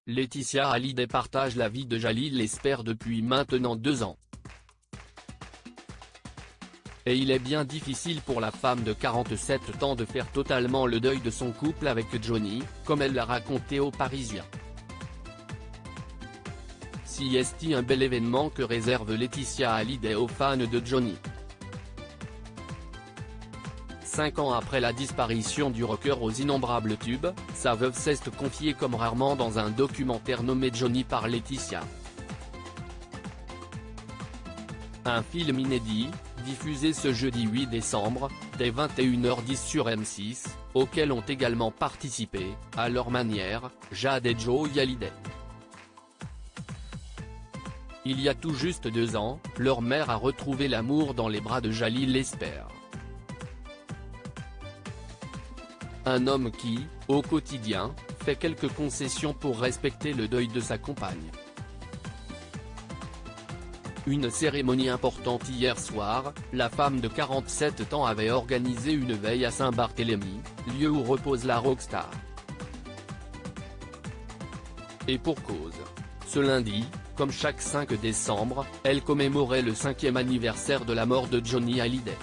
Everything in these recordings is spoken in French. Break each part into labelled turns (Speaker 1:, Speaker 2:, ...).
Speaker 1: Laetitia Hallyday partage la vie de Jalil Lesper depuis maintenant 2 ans. Et il est bien difficile pour la femme de 47 ans de faire totalement le deuil de son couple avec Johnny, comme elle l'a raconté aux Parisiens. Si est un bel événement que réserve Laetitia Hallyday aux fans de Johnny. 5 ans après la disparition du rocker aux innombrables tubes, sa veuve s'est confiée comme rarement dans un documentaire nommé Johnny par Laetitia. Un film inédit, diffusé ce jeudi 8 décembre, dès 21h10 sur M6, auquel ont également participé, à leur manière, Jade et Joey Hallyday. Il y a tout juste 2 ans, leur mère a retrouvé l'amour dans les bras de Jalil Lesper. Un homme qui, au quotidien, fait quelques concessions pour respecter le deuil de sa compagne. Une cérémonie importante hier soir, la femme de 47 ans avait organisé une veille à Saint-Barthélemy, lieu où repose la rockstar. Et pour cause. Ce lundi, comme chaque 5 décembre, elle commémorait le 5e anniversaire de la mort de Johnny Hallyday.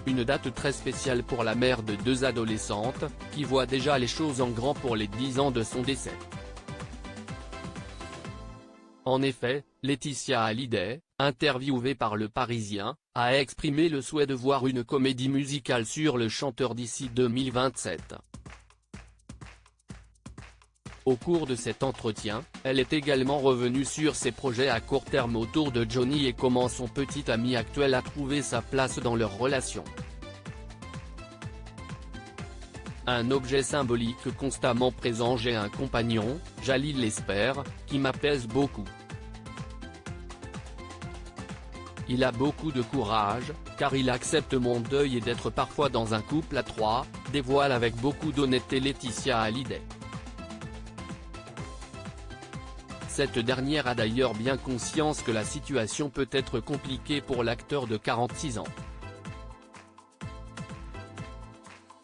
Speaker 1: Une date très spéciale pour la mère de 2 adolescentes, qui voit déjà les choses en grand pour les 10 ans de son décès. En effet, Laetitia Hallyday, interviewée par Le Parisien, a exprimé le souhait de voir une comédie musicale sur le chanteur d'ici 2027. Au cours de cet entretien, elle est également revenue sur ses projets à court terme autour de Johnny et comment son petit ami actuel a trouvé sa place dans leur relation. Un objet symbolique constamment présent, j'ai un compagnon, Jalil Lesper, qui m'apaise beaucoup. Il a beaucoup de courage, car il accepte mon deuil et d'être parfois dans un couple à 3, dévoile avec beaucoup d'honnêteté Laetitia Hallyday. Cette dernière a d'ailleurs bien conscience que la situation peut être compliquée pour l'acteur de 46 ans.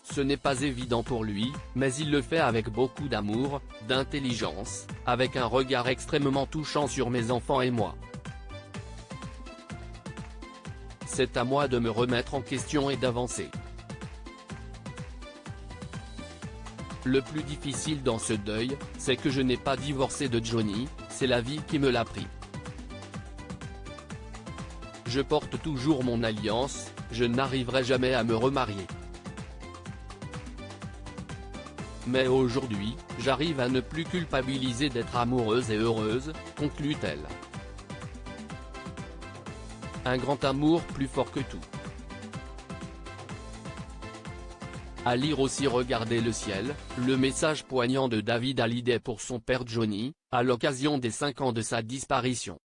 Speaker 1: Ce n'est pas évident pour lui, mais il le fait avec beaucoup d'amour, d'intelligence, avec un regard extrêmement touchant sur mes enfants et moi. C'est à moi de me remettre en question et d'avancer. Le plus difficile dans ce deuil, c'est que je n'ai pas divorcé de Johnny, c'est la vie qui me l'a pris. Je porte toujours mon alliance, je n'arriverai jamais à me remarier. Mais aujourd'hui, j'arrive à ne plus culpabiliser d'être amoureuse et heureuse, conclut-elle. Un grand amour plus fort que tout. À lire aussi, regardez le ciel, le message poignant de David Hallyday pour son père Johnny, à l'occasion des 5 ans de sa disparition.